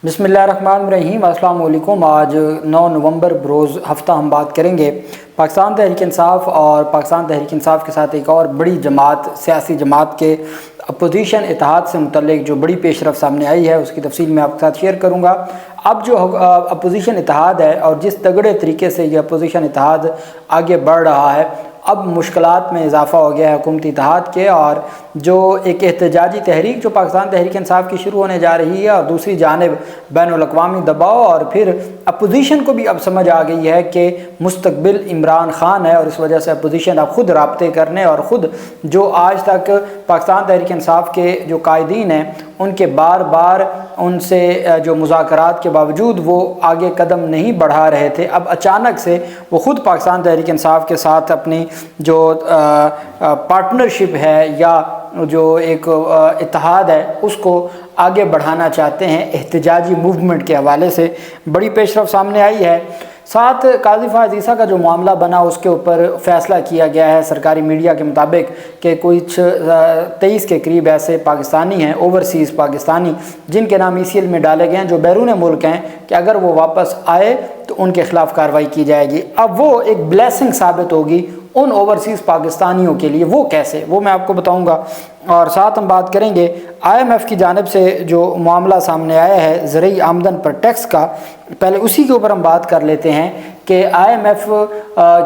बिस्मिल्लाहिर्रहमानिर्रहीम। अस्सलाम वालेकुम। आज 9 नवंबर बरोज़ हफ़्ता हम बात करेंगे पाकिस्तान तहरीक इंसाफ और पाकिस्तान तहरीक इंसाफ के साथ एक और बड़ी जमात, सियासी जमात के अपोजिशन इत्तेहाद से मुतल्लिक जो बड़ी पेशरफ़ सामने आई है उसकी तफसील मैं आपके साथ शेयर करूँगा। अब जो अपोजिशन इत्तेहाद है और जिस तगड़े तरीके से ये अपोजिशन इत्तेहाद आगे बढ़ रहा है, अब मुश्किलात में इजाफ़ा हो गया है हुकूमती इत्तेहाद के, और जो एक एहतजाजी तहरीक जो पाकिस्तान तहरीक इंसाफ की शुरू होने जा रही है और दूसरी जानिब बैनुल-अक़वामी दबाव, और फिर अपोजिशन को भी अब समझ आ गई है कि मुस्तकबिल इमरान खान है और इस वजह से अपोजिशन अब ख़ुद राब्ते करने और ख़ुद जो आज तक पाकिस्तान तहरीक इंसाफ के जो कायदीन हैं उनके बार बार उनसे जो मुज़ाकरात के बावजूद वो आगे कदम नहीं बढ़ा रहे थे, अब अचानक से वो ख़ुद पाकिस्तान तहरीक इंसाफ के साथ अपनी जो पार्टनरशिप है या जो एक इत्तेहाद है उसको आगे बढ़ाना चाहते हैं। एहतजाजी मूवमेंट के हवाले से बड़ी पेशरफ़ सामने आई है। साथ काजी फ़ायज़ ईसा का जो मामला बना उसके ऊपर फ़ैसला किया गया है सरकारी मीडिया के मुताबिक कि कुछ 23 के करीब ऐसे पाकिस्तानी हैं, ओवरसीज़ पाकिस्तानी, जिनके नाम ECL में डाले गए हैं, जो बैरून मुल्क हैं, कि अगर वो वापस आए तो उनके ख़िलाफ़ कार्रवाई की जाएगी। अब वो एक ब्लेसिंग साबित होगी उन ओवरसीज़ पाकिस्तानियों के लिए। वो कैसे, वो मैं आपको बताऊंगा। और साथ हम बात करेंगे IMF की जानिब से जो मामला सामने आया है ज़रई आमदन पर टैक्स का, पहले उसी के ऊपर हम बात कर लेते हैं कि IMF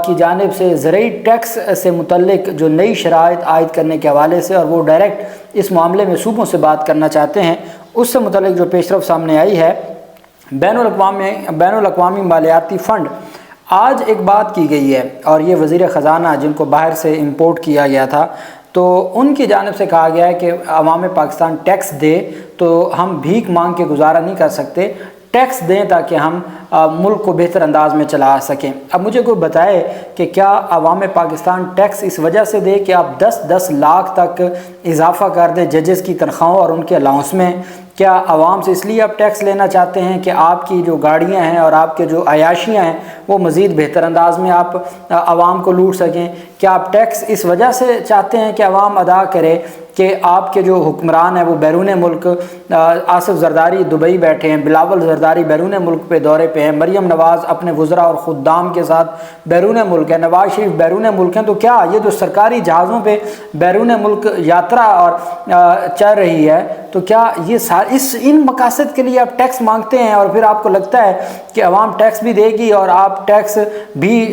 की जानिब से ज़रई टैक्स से मुतल्लिक जो नई शराइत आयद करने के हवाले से, और वो डायरेक्ट इस मामले में सूबों से बात करना चाहते हैं, उससे मुतल्लिक जो पेशरफ़ सामने आई है। बैनुल-अक़वामी मालियाती फ़ंड, आज एक बात की गई है और ये वज़ीर ख़जाना जिनको बाहर से इंपोर्ट किया गया था, तो उनकी जानिब से कहा गया है कि अवाम पाकिस्तान टैक्स दे, तो हम भीख मांग के गुजारा नहीं कर सकते, टैक्स दें ताकि हम मुल्क को बेहतर अंदाज में चला सकें। अब मुझे कोई बताए कि क्या अवाम पाकिस्तान टैक्स इस वजह से दे कि आप 10-10 लाख तक इजाफ़ा कर दें जजेस की तनख्वाहों और उनके अलाउंस में? क्या आवाम से इसलिए आप टैक्स लेना चाहते हैं कि आपकी जो गाड़ियां हैं और आपके जो अयाशियां हैं वो मज़ीद बेहतर अंदाज में आप आवाम को लूट सकें? क्या आप टैक्स इस वजह से चाहते हैं कि आवाम अदा करे कि आपके जो हुक्मरान हैं वो बैरून मुल्क, आसिफ जरदारी दुबई बैठे हैं, बिलावल जरदारी बैरून मुल्क पे दौरे पे हैं, मरियम नवाज़ अपने वज़रा और ख़ुद्दाम के साथ बैरून मुल्क है, नवाज शरीफ बैरून मुल्क हैं, तो क्या ये जो सरकारी जहाज़ों पे बैरून मुल्क यात्रा और चल रही है, तो क्या ये इन मकासद के लिए आप टैक्स मांगते हैं? और फिर आपको लगता है कि अवाम टैक्स भी देगी और आप टैक्स भी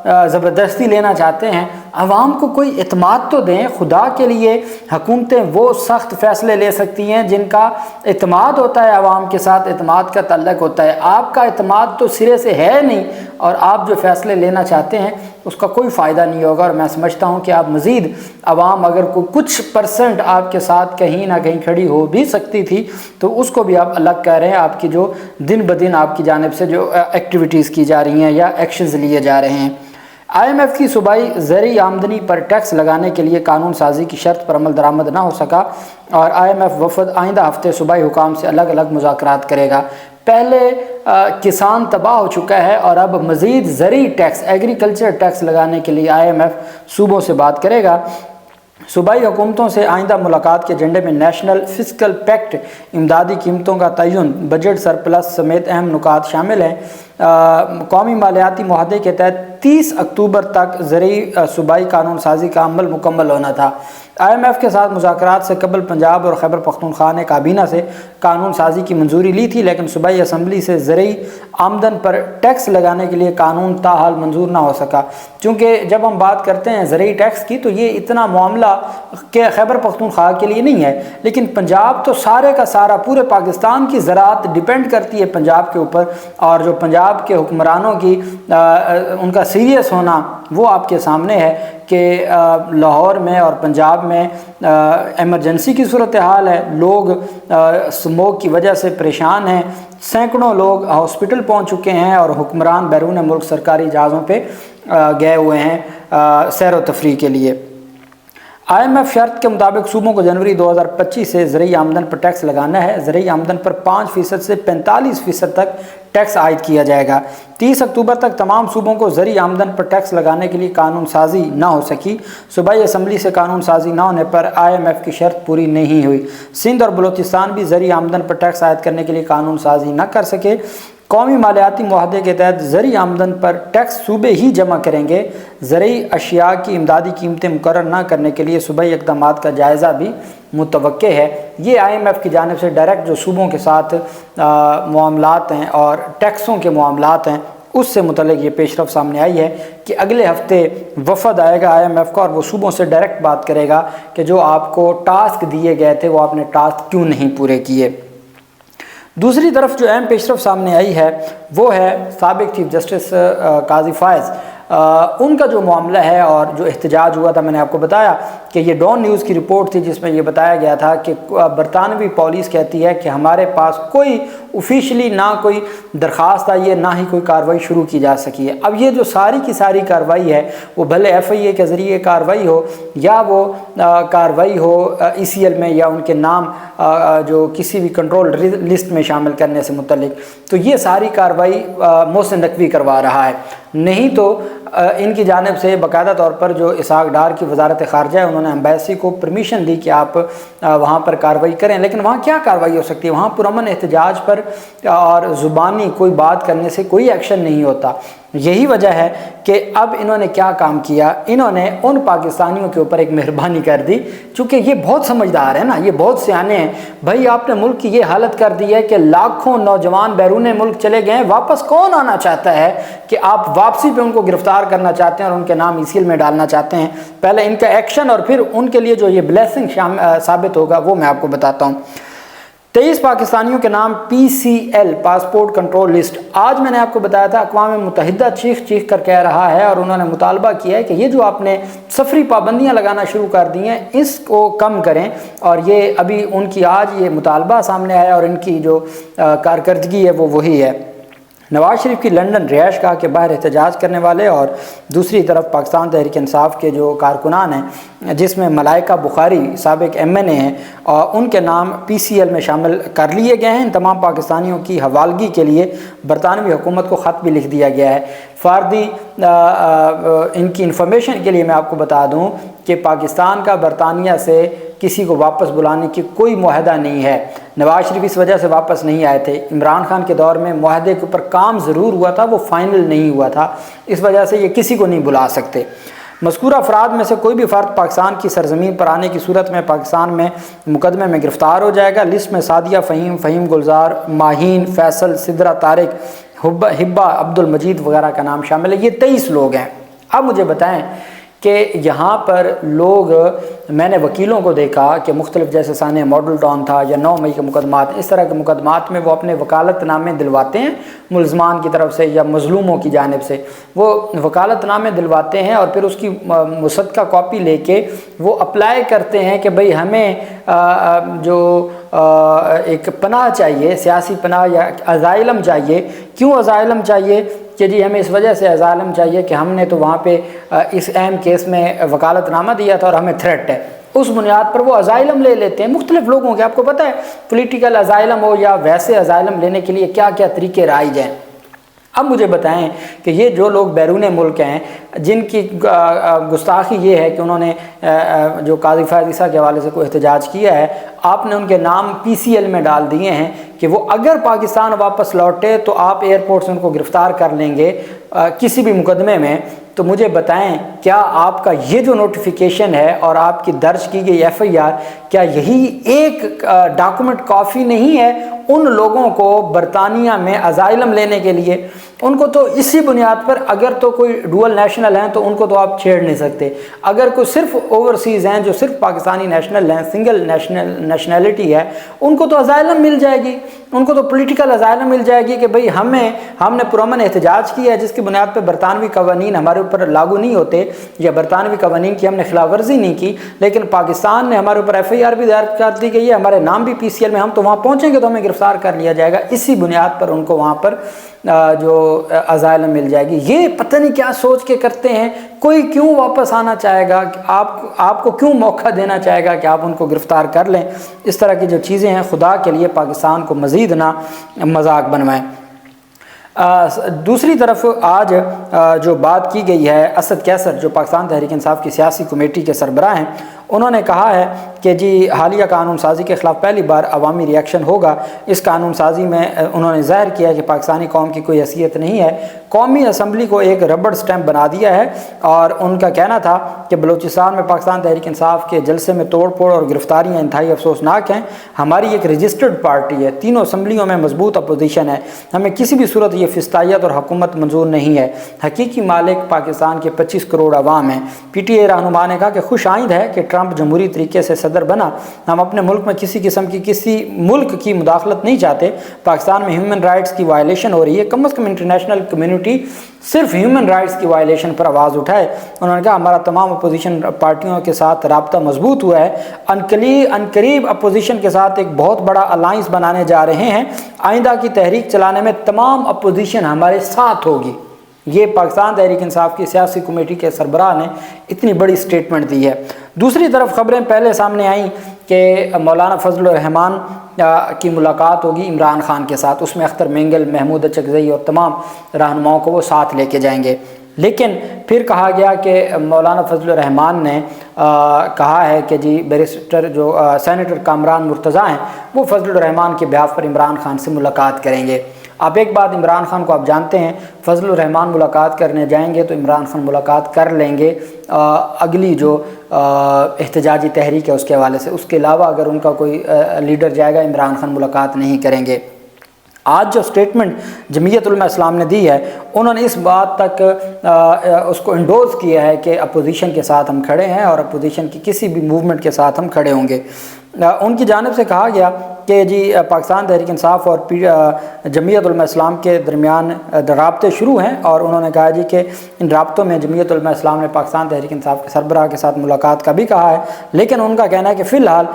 ज़बरदस्ती लेना चाहते हैं? अवाम को कोई इत्मीनान तो दें खुदा के लिए। हुकूमतें वो सख्त फ़ैसले ले सकती हैं जिनका इत्मीनान होता है, अवाम के साथ इत्मीनान का तल्लुक़ होता है। आपका इत्मीनान तो सिरे से है नहीं और आप जो फ़ैसले लेना चाहते हैं उसका कोई फ़ायदा नहीं होगा। और मैं समझता हूँ कि आप मज़ीद अवाम अगर कुछ परसेंट आपके साथ कहीं ना कहीं खड़ी हो भी सकती थी तो उसको भी आप अलग कह रहे हैं। आपकी जो दिन ब दिन आपकी जानिब से जो एक्टिविटीज़ की जा रही हैं या एक्शंस लिए जा रहे हैं। IMF की सूबाई ज़रई आमदनी पर टैक्स लगाने के लिए कानून साजी की शर्त पर अमल दरामद ना हो सका और IMF वफद आइंदा हफ्ते सूबाई हुकाम से अलग अलग मुज़ाकरात करेगा। पहले किसान तबाह हो चुका है और अब मज़ीद ज़रई टैक्स, एग्रीकल्चर टैक्स लगाने के लिए IMF सूबों से बात करेगा। सूबाई हुकूमतों से आइंदा मुलाकात के एजेंडे में नेशनल फिस्कल पैक्ट, इमदादी कीमतों का तयन, बजट सरप्लस समेत अहम नुकात शामिल हैं। कौमी मालियाती मुआहदे के तहत 30 अक्टूबर तक ज़रई सूबाई कानून साजी का अमल मुकम्मल होना था। IMF के साथ मुज़ाकरात से कबल पंजाब और खैबर पख्तूनख्वा ने काबीना से कानून साजी की मंजूरी ली थी, लेकिन सूबाई असम्बली से ज़रई आमदन पर टैक्स लगाने के लिए कानून ताहाल मंजूर ना हो सका। चूँकि जब हम बात करते हैं ज़रई टैक्स की तो ये इतना मामला के खैबर पख्तूनख्वा के लिए नहीं है, लेकिन पंजाब तो सारे का सारा, पूरे पाकिस्तान की ज़राअत डिपेंड करती है पंजाब के ऊपर, और जो पंजाब के हुक्मरानों की उनका सीरियस होना वो आपके सामने है कि लाहौर में और पंजाब में एमरजेंसी की सूरत हाल है। लोग स्मोक की वजह से परेशान हैं, सैकड़ों लोग हॉस्पिटल पहुंच चुके हैं और हुक्मरान बैरून मुल्क सरकारी जहाज़ों पे गए हुए हैं सैर व तफरीह के लिए। IMF शर्त के मुताबिक सूबों को जनवरी 2025 से ज़रूरी आमदन पर टैक्स लगाना है। ज़रूरी आमदन पर 5% से 45% तक टैक्स आयद किया जाएगा। 30 अक्टूबर तक तमाम सूबों को ज़रूरी आमदन पर टैक्स लगाने के लिए कानून साजी ना हो सकी। सूबाई असम्बली से कानून साजी ना होने पर IMF की शर्त पूरी नहीं हुई। सिंध और बलूचिस्तान भी ज़रूरी आमदन पर टैक्स आयद करने के लिए कानून साजी न कर सके। कौमी मालियाती मुआहदे के तहत ज़रूरी आमदन पर टैक्स सूबे ही जमा करेंगे। ज़रूरी अशिया की इमदादी कीमतें मुकर्रर न करने के लिए सूबाई इक़दामात का जायज़ा भी मुतवक्के है। ये IMF की जानिब से डायरेक्ट जो सूबों के साथ मामलात हैं और टैक्सों के मामलात हैं उससे मुतल्लिक़ ये पेशरफ सामने आई है कि अगले हफ्ते वफ़द आएगा IMF का और वो सूबों से डायरेक्ट बात करेगा कि जो आपको टास्क दिए गए थे वो आपने टास्क क्यों नहीं पूरे किए। दूसरी तरफ जो अहम पेशरफ सामने आई है वो है साबिक चीफ जस्टिस काजी फायज़, उनका जो मामला है और जो एहतजाज हुआ था। मैंने आपको बताया कि ये डॉन न्यूज़ की रिपोर्ट थी जिसमें ये बताया गया था कि बरतानवी पुलिस कहती है कि हमारे पास कोई ऑफिशियली ना कोई दरख्वास्त आई है ना ही कोई कार्रवाई शुरू की जा सकी है। अब ये जो सारी की सारी कार्रवाई है वो भले FIA के ज़रिए कार्रवाई हो या वो कार्रवाई हो ECL में या उनके नाम जो किसी भी कंट्रोल लिस्ट में शामिल करने से मुतल्लिक, तो ये सारी कार्रवाई मोहसिन नकवी करवा रहा है। नहीं तो इनकी जानिब से बाकायदा तौर पर जो इसहाक डार की वजारत ख़ारजा है उन्होंने एम्बेसी को परमिशन दी कि आप वहाँ पर कार्रवाई करें, लेकिन वहाँ क्या कार्रवाई हो सकती है? वहाँ पुरअमन एहतजाज पर और ज़ुबानी कोई बात करने से कोई एक्शन नहीं होता। यही वजह है कि अब इन्होंने क्या काम किया, इन्होंने उन पाकिस्तानियों के ऊपर एक मेहरबानी कर दी, चूँकि ये बहुत समझदार है ना, ये बहुत सियाने हैं। भाई आपने मुल्क की ये हालत कर दी है कि लाखों नौजवान बैरून मुल्क चले गए हैं, वापस कौन आना चाहता है कि आप वापसी पे उनको गिरफ्तार करना चाहते हैं और उनके नाम ECL में डालना चाहते हैं। पहले इनका एक्शन और फिर उनके लिए जो ये ब्लेसिंग साबित होगा वो मैं आपको बताता हूँ। 23 पाकिस्तानियों के नाम PCL पासपोर्ट कंट्रोल लिस्ट। आज मैंने आपको बताया था अक़वाम मुत्तहिदा चीख कर कह रहा है और उन्होंने मुतालबा किया है कि ये जो आपने सफरी पाबंदियां लगाना शुरू कर दी हैं इसको कम करें, और ये अभी उनकी आज ये मुतालबा सामने आया और इनकी जो कारकर्दगी है वो वही है। नवाज शरीफ की लंदन रिहाइश गाह के बाहर एहतजाज करने वाले और दूसरी तरफ पाकिस्तान तहरीक इंसाफ के जो कारकुनान हैं जिसमें मलाइका बुखारी साबिक MNA हैं और उनके नाम PCL में शामिल कर लिए गए हैं। इन तमाम पाकिस्तानियों की हवालगी के लिए बरतानवी हुकूमत को ख़त भी लिख दिया गया है। फ़ारदी इनकी इंफॉर्मेशन के लिए मैं आपको बता दूं कि पाकिस्तान का बरतानिया से किसी को वापस बुलाने की कोई मुआहदा नहीं है। नवाज शरीफ इस वजह से वापस नहीं आए थे। इमरान खान के दौर में मुआहदे के ऊपर काम ज़रूर हुआ था, वो फाइनल नहीं हुआ था, इस वजह से ये किसी को नहीं बुला सकते। मज़कूरा अफराद में से कोई भी फ़र्द पाकिस्तान की सरज़मीन पर आने की सूरत में पाकिस्तान में मुकदमे में गिरफ़्तार हो जाएगा। लिस्ट में सादिया फ़हीम गुलजार, माहीन, फैसल, सिद्रा तारिक, हिब्बा अब्दुल मजीद वगैरह का नाम शामिल है। ये 23 लोग हैं। अब मुझे बताएं कि यहाँ पर लोग, मैंने वकीलों को देखा कि मुख्तलिफ जैसे साने मॉडल टाउन था या 9 मई के मुकदमात, इस तरह के मुकदमात में वो अपने वकालतनामे दिलवाते हैं मुलजमान की तरफ से या मज़लूमों की जानिब से, वो वकालतनामे दिलवाते हैं और फिर उसकी मुसद्दका कॉपी लेके वो अप्लाई करते हैं कि भाई हमें जो एक पनाह चाहिए, सियासी पनाह या अज़ाइलम चाहिए। क्यों अज़ाइलम चाहिए? कि जी हमें इस वजह से अज़ाइलम चाहिए कि हमने तो वहाँ पे इस अहम केस में वकालतनामा दिया था और हमें थ्रेट है। उस बुनियाद पर वो अज़ाइलम ले लेते हैं मुख्तलिफ लोगों के। आपको पता है पॉलिटिकल अज़ाइलम हो या वैसे अज़ाइलम लेने के लिए क्या क्या तरीके राइज हैं। अब मुझे बताएं कि ये जो लोग बैरून मुल्क हैं जिनकी गुस्ताखी ये है कि उन्होंने जो काजी फायज़ के हवाले से कोई एहतजाज किया है, आपने उनके नाम PCL में डाल दिए हैं कि वो अगर पाकिस्तान वापस लौटे तो आप एयरपोर्ट से उनको गिरफ़्तार कर लेंगे किसी भी मुकदमे में। तो मुझे बताएं क्या आपका ये जो नोटिफिकेशन है और आपकी दर्ज की गई FIR, क्या यही एक डॉक्यूमेंट काफ़ी नहीं है उन लोगों को बरतानिया में अज़ाइलम लेने के लिए? उनको तो इसी बुनियाद पर, अगर तो कोई डुअल नेशनल हैं तो उनको तो आप छेड़ नहीं सकते। अगर कोई सिर्फ ओवरसीज़ हैं जो सिर्फ पाकिस्तानी नेशनल हैं, सिंगल नेशनलिटी है, उनको तो अज़ाइलम मिल जाएगी, उनको तो पॉलिटिकल अज़ाइलम मिल जाएगी कि भाई हमने पुरअमन एहतजाज किया है जिसकी बुनियाद पर बरतानवी कवानीन हमारे ऊपर लागू नहीं होते या बरतानवी कवानीन की हमने खिलाफ वर्जी नहीं की, लेकिन पाकिस्तान ने हमारे ऊपर FIR भी दायर कर दी गई है, हमारे नाम भी PCL में, हम तो वहाँ पहुँचेंगे तो हमें गिरफ़्तार कर लिया जाएगा, इसी बुनियाद पर उनको वहाँ पर जो अज़ाइलम मिल जाएगी। ये पता नहीं क्या सोच के करते हैं, कोई क्यों वापस आना चाहेगा, आपको क्यों मौका देना चाहेगा कि आप उनको गिरफ़्तार कर लें। इस तरह की जो चीज़ें हैं, खुदा के लिए पाकिस्तान को मज़ीद ना मजाक बनवाएं। दूसरी तरफ आज जो बात की गई है, असद कैसर जो पाकिस्तान तहरीक इंसाफ की सियासी कमेटी के सरबराह हैं, उन्होंने कहा है कि जी हालिया कानून साजी के ख़िलाफ़ पहली बार अवामी रिएक्शन होगा। इस कानून साजी में उन्होंने ज़ाहिर किया कि पाकिस्तानी कौम की कोई हैसियत नहीं है, कौमी असम्बली को एक रबड़ स्टैम्प बना दिया है। और उनका कहना था कि बलूचिस्तान में पाकिस्तान तहरीक इंसाफ के जलसे में तोड़ फोड़ और गिरफ़्तारियाँ इंतहाई अफसोसनाक हैं। हमारी एक रजिस्टर्ड पार्टी है, तीनों असम्बलियों में मजबूत अपोजिशन है, हमें किसी भी सूरत ये फिस्तायत और हुकूमत मंजूर नहीं है। हकीकी मालिक पाकिस्तान के 25 करोड़ अवाम हैं। PTI रहनुमा ने कहा कि खुश आइंद है कि ट्रंप जमहूरी तरीके से सदर बना। हम अपने मुल्क में किसी किस्म की किसी मुल्क की मुदाखलत नहीं चाहते। पाकिस्तान में ह्यूमन राइट्स की वायलेशन हो रही है, कम अज़ कम इंटरनेशनल कम्युनिटी सिर्फ ह्यूमन राइट्स की वायलेशन पर आवाज़ उठाए। उन्होंने कहा हमारा तमाम अपोजिशन पार्टियों के साथ राब्ता मजबूत हुआ है, अनकरीब अपोजिशन के साथ एक बहुत बड़ा अलाइंस बनाने जा रहे हैं। आइंदा की तहरीक चलाने में तमाम अपोजिशन हमारे साथ होगी। ये पाकिस्तान तहरीक इंसाफ की सियासी कमेटी के सरबराह ने इतनी बड़ी स्टेटमेंट दी है। दूसरी तरफ खबरें पहले सामने आई कि मौलाना फजल रहमान की मुलाकात होगी इमरान खान के साथ, उसमें अख्तर मेंगल, महमूद अचकज़ई और तमाम रहनुमाओं को वो साथ लेके जाएंगे। लेकिन फिर कहा गया कि मौलाना फजल रहमान ने कहा है कि जी बैरिस्टर जो सेनेटर कामरान मुर्तज़ा हैं वो फजल रहमान के बिहाफ पर इमरान खान से मुलाकात करेंगे। अब एक बात, इमरान खान को आप जानते हैं, फजल रहमान मुलाकात करने जाएंगे तो इमरान खान मुलाकात कर लेंगे अगली जो एहतजाजी तहरीक है उसके हवाले से। उसके अलावा अगर उनका कोई लीडर जाएगा, इमरान खान मुलाकात नहीं करेंगे। आज जो स्टेटमेंट जमीयत उलमा इस्लाम ने दी है, उन्होंने इस बात तक उसको इंडोर्स किया है कि अपोजिशन के साथ हम खड़े हैं और अपोजिशन की किसी भी मूवमेंट के साथ हम खड़े होंगे। उनकी जानिब से कहा गया कि जी पाकिस्तान तहरीक इंसाफ और जमीयत उलमा इस्लाम के दरमियान राब्ते शुरू हैं, और उन्होंने कहा जी कि इन राब्तों में जमीयत उलमा इस्लाम ने पाकिस्तान तहरीक इंसाफ के सरबराह के साथ मुलाकात का भी कहा है। लेकिन उनका कहना है कि फ़िलहाल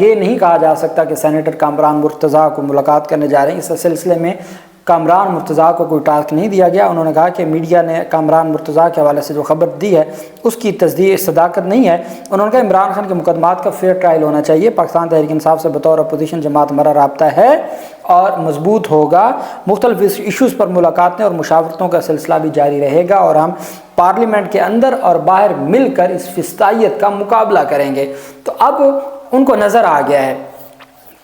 ये नहीं कहा जा सकता कि सेनेटर कामरान मुर्तज़ा को मुलाकात करने जा रहे हैं। इस सिलसिले में कामरान मुर्तज़ा को कोई टास्क नहीं दिया गया। उन्होंने कहा कि मीडिया ने कामरान मुर्तज़ा के हवाले से जो खबर दी है उसकी तस्दीक सदाकत नहीं है। उन्होंने कहा इमरान खान के मुकदमात का फेयर ट्रायल होना चाहिए। पाकिस्तान तहरीक इंसाफ से बतौर अपोजिशन जमात हमारा राब्ता है और मजबूत होगा। मुख्तलिफ इशूज़ पर मुलाकातें और मुशावरतों का सिलसिला भी जारी रहेगा और हम पार्लियामेंट के अंदर और बाहर मिलकर इस फिस्तायत का मुकाबला करेंगे। तो अब उनको नज़र आ गया है,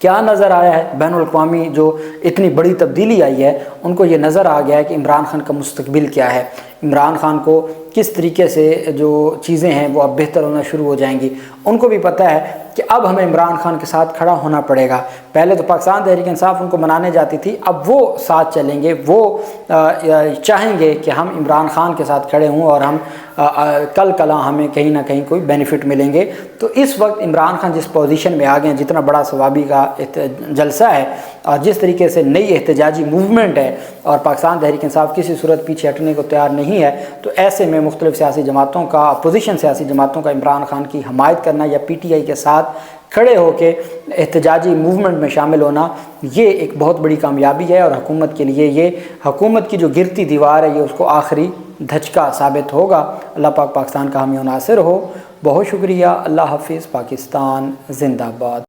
क्या नज़र आया है, बैनुल-अक़वामी जो इतनी बड़ी तब्दीली आई है, उनको ये नज़र आ गया है कि इमरान खान का मुस्तकबिल क्या है, इमरान खान को किस तरीके से जो चीज़ें हैं वो अब बेहतर होना शुरू हो जाएंगी। उनको भी पता है कि अब हमें इमरान खान के साथ खड़ा होना पड़ेगा। पहले तो पाकिस्तान तहरीक इंसाफ उनको मनाने जाती थी, अब वो साथ चलेंगे, वो चाहेंगे कि हम इमरान खान के साथ खड़े हों और हम कल कला हमें कहीं ना कहीं कोई बेनिफिट मिलेंगे। तो इस वक्त इमरान खान जिस पोजीशन में आ गए हैं, जितना बड़ा सवाबी का जलसा है और जिस तरीके से नई एहतजाजी मूवमेंट है और पाकिस्तान तहरीक इंसाफ किसी सूरत पीछे हटने को तैयार नहीं है, तो ऐसे में मुख्तलिफ सियासी जमातों का, अपोजिशन सियासी जमातों का इमरान खान की हमायत करना या PTI के साथ खड़े होकर एहतजाजी मूवमेंट में शामिल होना, ये एक बहुत बड़ी कामयाबी है। और हुकूमत के लिए ये हुकूमत की जो गिरती दीवार है, ये उसको आखिरी धचका साबित होगा। अल्लाह पाक पाकिस्तान का हामी और नासिर हो। बहुत शुक्रिया। अल्लाह हाफिज़। पाकिस्तान जिंदाबाद।